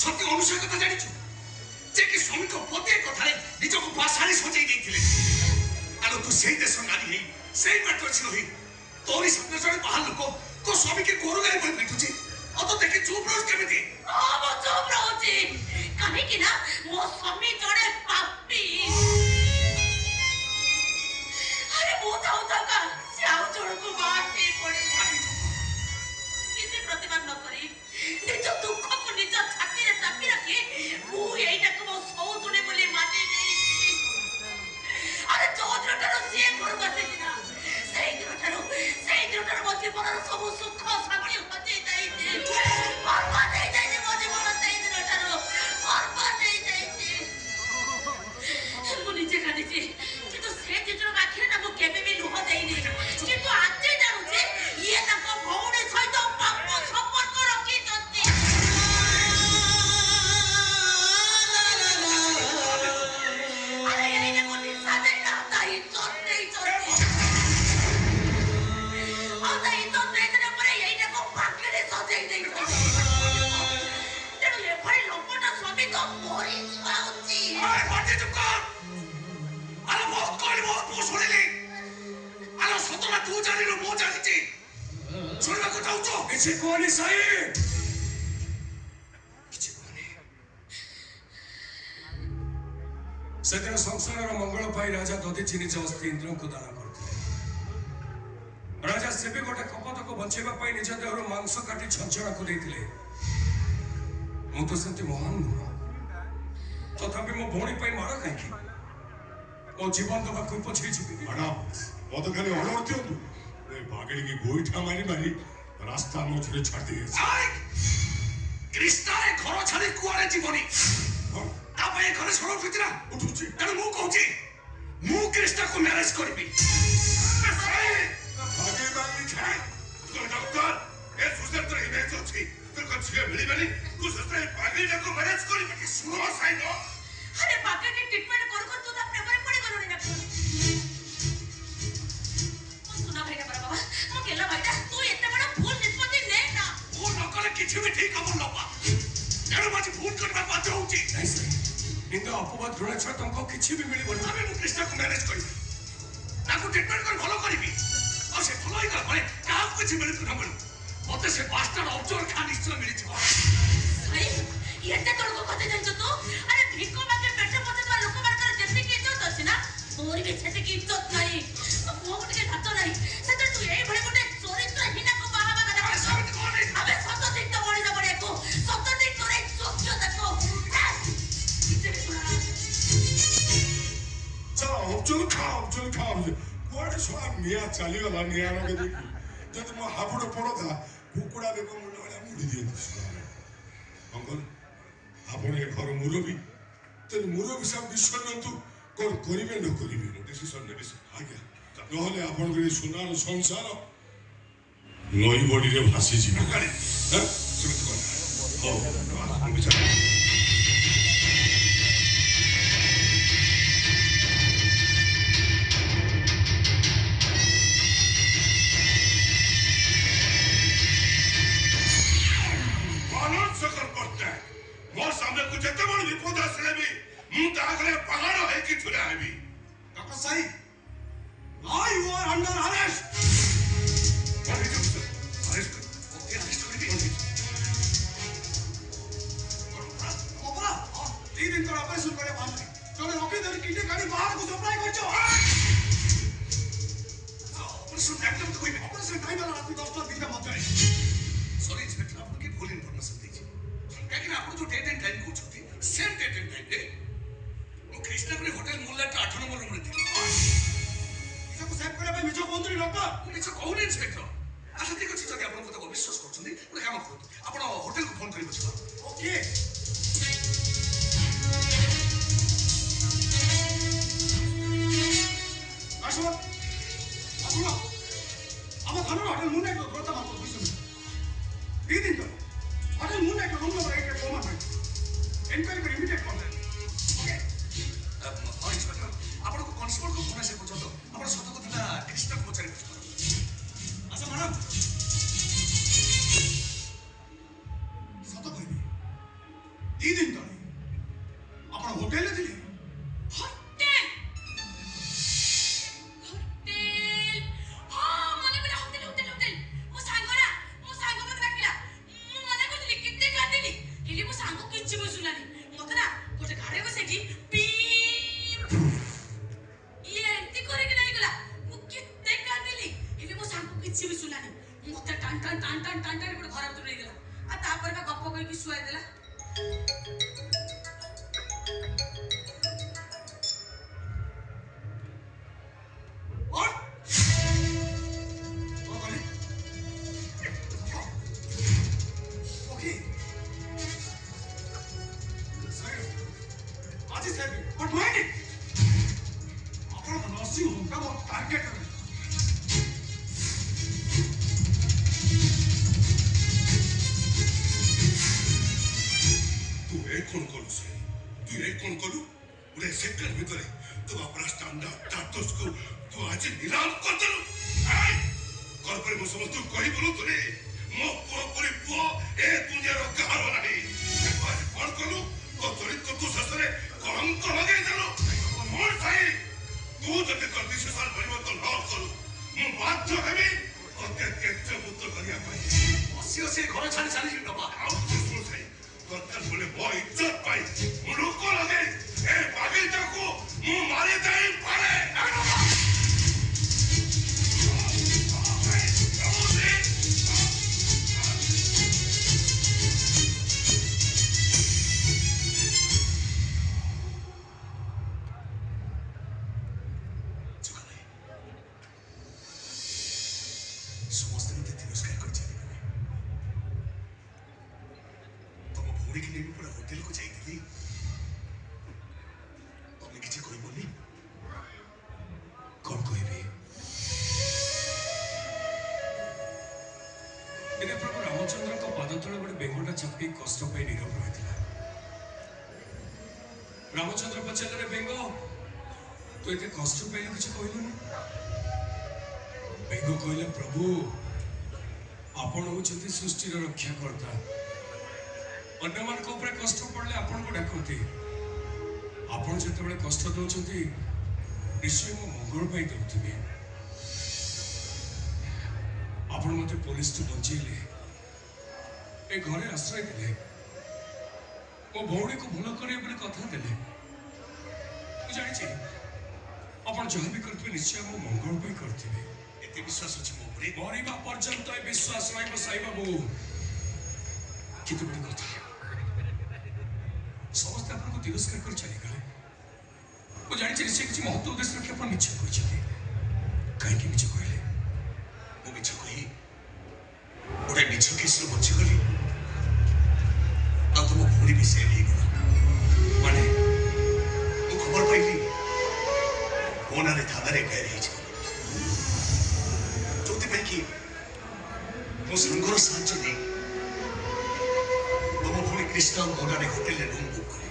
सत्य अनुसार कथा जानी जे कि स्वामी को पते कथा निज को पासारी सजाई देथिले आलो तू सेही देश नारी हे सेही बाटर छिलो हे तोरी सपने जड़े बाहर लोक तो स्वामी के गोरु गाय बोल पिटुची अतो देखि चुप रहो केमिति मो चुप रहउची काहे कि ना मो स्वामी जड़े पापी अरे मो जाऊ का से आउ जड़ को माटी पड़े किसी प्रतिबाद न करी निज दुख को निज छाती रे चापी रखी मु एइटा को मो सौतुने बोली माने नहीं अरे चौधरटारो से घर बसे दिना सेई दिनटारो मो जीवन सब सुख शांति हजे जाइते बर्बाद हो जाइते मो जीवन सेई दिनटारो बर्बाद हो जाइते मु निजे कांदिची किंतु से जिजर आखिरे ना मु केबे भी लुह देइनी किंतु आज जानु जे ये ताको भौणी सहित पाप संपर्क रखी जंती अरे ये ने को निशा दे ना ताई चोटे आता ही तो नेत्र पर ये को भागले सजाई दे तेरे ये भाई लोपना स्वामी तो मोरी जाउची अरे बाटे चुप कर अरे बहुत पोसोले अरे सतला तू जानी रो मो जानिची सुनबा को चाहूचो किछि कोनी सही किछि कोनी सदन संसार मंगल पाई राजा दधिची निज अस्थि इंद्र को दान करथिले राजा सेबे गोटे कपत को बचेबा पाई निज देहर मांस काटी छंचड़ा को देथिले मु तो सेंति महान नुह तथापि मो भौणी पाई मार काई मो जीवन दबा को पछे छिबी मैडम मत खाली अनुमति दियंतु ए बागड़ी की गोईठा मारी रास्ता मझे छाड़ दिए कृष्णा ए घर छाड़ी कुआरे जीवनी तापे घर सड़क फितरा उठुची तेणु मु कहूची मु कृष्णा को मैरेज करबी बागे बागे छाड़ तो डॉक्टर ए सुसत्र इमेज अछि तो कछे मिली बनी तू सत्र बागे को मैरेज करबी कि सुनो साई दो अरे बागे के ट्रीटमेंट कर तू ता पेपर पड़ी गलोनी डॉक्टर सुना भाईटा बड़ा बाबा मो केला भाईटा तू एते बड़ा भूल निष्पत्ति ने ना वो नकले किछि भी ठीक हम नपा तेणु माजी भूल करबा बाध्य होउची नहीं सर इंदो अपवाद ऋण छा तुमको किछि भी मिली बनी आमे मु कृष्णा को मैरेज करबी ताको ट्रीटमेंट कर भलो करबी और से भलो ही कर माने काहा किछि मिली तू न मिलू मते से बास्टर अफजल खान निश्चय मिली छिबा भाई एते तोड़ को कते जंचो तू अरे भिको मागे पेट पचवा लोक मारकर जेते की इज्जत अछि ना तोर भी छते की इज्जत नहीं मो को के हाथ नहीं सेते तू एई भले गोटे चरित्र हिना को बाहाबा गदा अरे सब कोने अबे सत दिन तो बड़ी जा बड़े को सत दिन तोरे सोचो देखो चलो अफजल खाओ कोड़े सोना मिया चली गला निया लगे देखी जब मो हापुड़ पड़ो था कुकुड़ा देखो मुंड वाला मुड़ी दिए अंकल आपण ए घर मुरबी तेन मुरबी सब डिसीजन नतु कोन करिवे न करिवे डिसीजन नेबे आज्ञा नहले आपण के सुनार संसार नई बॉडी रे भासी जी काले हैं सुमित कोन हो विचार मोर सामने कुछ एते बड़ विपद आसले भी मु तागले पहाड़ है कि छुरा हेबी डॉक्टर साहब now you are under arrest arrest okay arrest कर दी ओपरा 3 दिन का ऑपरेशन करे बांधली चले रोके दर कीटे गाड़ी बाहर को सप्लाई कर छो ऑपरेशन एकदम तो कोई ऑपरेशन टाइम वाला रात 10 दिन का मत सॉरी इंस्पेक्टर आपको की फुल इंफॉर्मेशन दी लेकिन आप जो डेट एंड टाइम को छुट्टी सेम डेट एंड टाइम रे वो कृष्णपुरी होटल मूलला 8 नंबर रूम रे थी इसे को सेव करे भाई मिछो कोंतरी डॉक्टर मिछो कहून इंस्पेक्टर अच्छा ठीक अछि जदि आपन को विश्वास करछुंदी ଗୋଟେ काम करतु आपण होटल को फोन करि बछिबा ओके आसो आसो हम खानो होटल मुने को ग्रोता मातो बुझिस 3 दिन तो होटल मुने को रूम नंबर 8 रे कोमा नाही एनक्वायरी कर इमीडिएट कर दे ओके और इंस्पेक्टर आपण को कांस्टेबल को फोन से पूछो तो आपण सत कथा कृष्ण को पचारि पूछो अच्छा मैडम सत कहबी 2 दिन तले आपण होटेल थिले होटेल होटेल हाँ मने पड़ा होटेल होटेल होटेल मो सांग मत रखिला मु मने करली किते कांदिली हेली मो सांग किछि बसुलानी मते ना गोटे गाड़े बसेकी पी ये एंती करे कि नहीं गला मु किते कांदिली हेली मो सांग किछि बसुलानी मते टान टान टान टान टान टान गोटे घर भीतर नहीं गला आ तापर बा गप्प कहि कि सुआई देला प्रभु रामचंद्र को पाद तले गोटे बेंगटा चापी कष्ट पाई नीरव रही रामचंद्र पचारे बेंग तू एत कष्ट पाइल कि कहलुनि बेंग कहले प्रभु आपण होचंती सृष्टि रक्षाकर्ता अन्य मान को ऊपर कष्ट पड़ले आपण को डाकती आपण जते कष्ट दउचंती निश्चय मो मंगल पाई दउथिबे आपण मते पुलिस तो बचेले ए घरे आश्रय दिले मो भौणी को भूल करे बोले कथा देले तू जानि छी आपण जहाँ भी करथिबे निश्चय मो मंगल पाई करथिबे एते विश्वास अछि मो उपरे मरिबा पर्यंत ए विश्वास रहइबो साई बाबू कितु बड़ी कथा समस्त आपण को तिरस्कार कर चली गले मो जानि छी निश्चय किछि महत्व उद्देश्य रखि आपण मिछ कहिछथि काहे कि मिछ कहले मो मिछ कहि गोटे मिछ केस बचि गली आ तुम भूरी विषय नहीं गला माने मो खबर पाइली कोना रे थाना रे गैर हिच जोति पे कि मो संगरो साहाଯ୍य दे तुम भूरी कृष्ण मोना रे होटल रे रूम बुक करे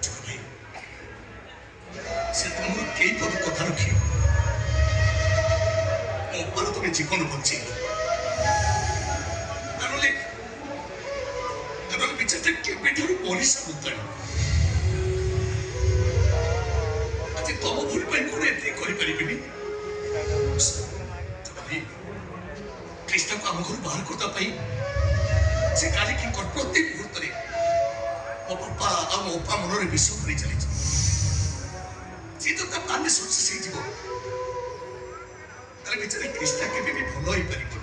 चलो भाई से तुम केई पद कथा रखी पर तुम्हें जीवन बचे नले बिचारे केबेठू परिश्रम उतार आज तुम भूल पाई कौन एते करि परिबिनी कृष्ण को आम घर बाहर करता पाई से काली की कर प्रति मुहूर्त रे मो पापा आ मो अपा मन रे विश्व भरी चली जी तो ता प्लान सक्सेस हे जीवो ताले बिचारे कृष्ण के भी भलो ही परिबो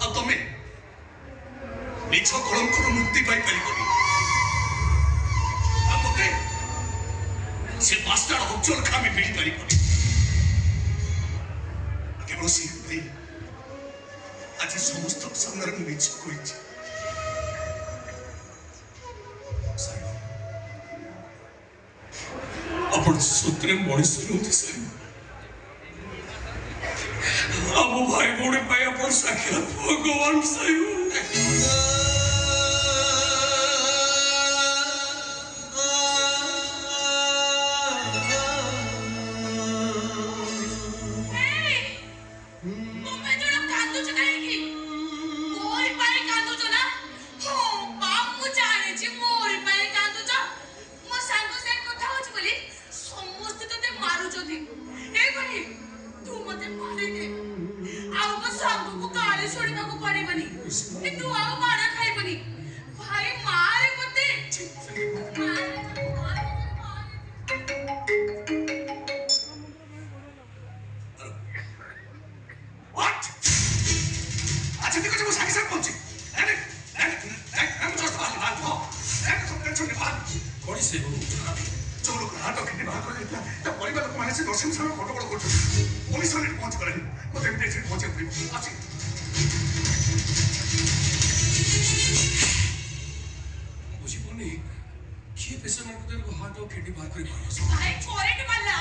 आ तमे निछ कलंक मुक्ति पाई परिबोनी आ मते से मास्टर अफजल खान में मिल परिबोनी केवल सी भाई आज समस्त सामने में निछ कोइछि अपन सूत्रे मଣିଷ नुति साई अब भाई बोले पाए अपन साक्षात भगवान साई तुम्हें जो कांदुच काहे की कोई पाई कांदुच ना तू आओ मारा खाइबनी भाई मारे मते What? अच्छा देखो जब वो साके साथ पहुंचे I'm just बात हो मैं तो टेंशन नहीं बात कौन से वो जो लोग हाथ और कितनी बात कर लेते हैं तब परिवार लोग माने से दर्शन समय फोटो बड़ा करते पुलिस वाले पहुंच गए वो देख देख पहुंचे पूरी अच्छी बुझी पड़नी किए पेशेंट को हाथ और किडनी बाहर कर मारो भाई कोरेट वाला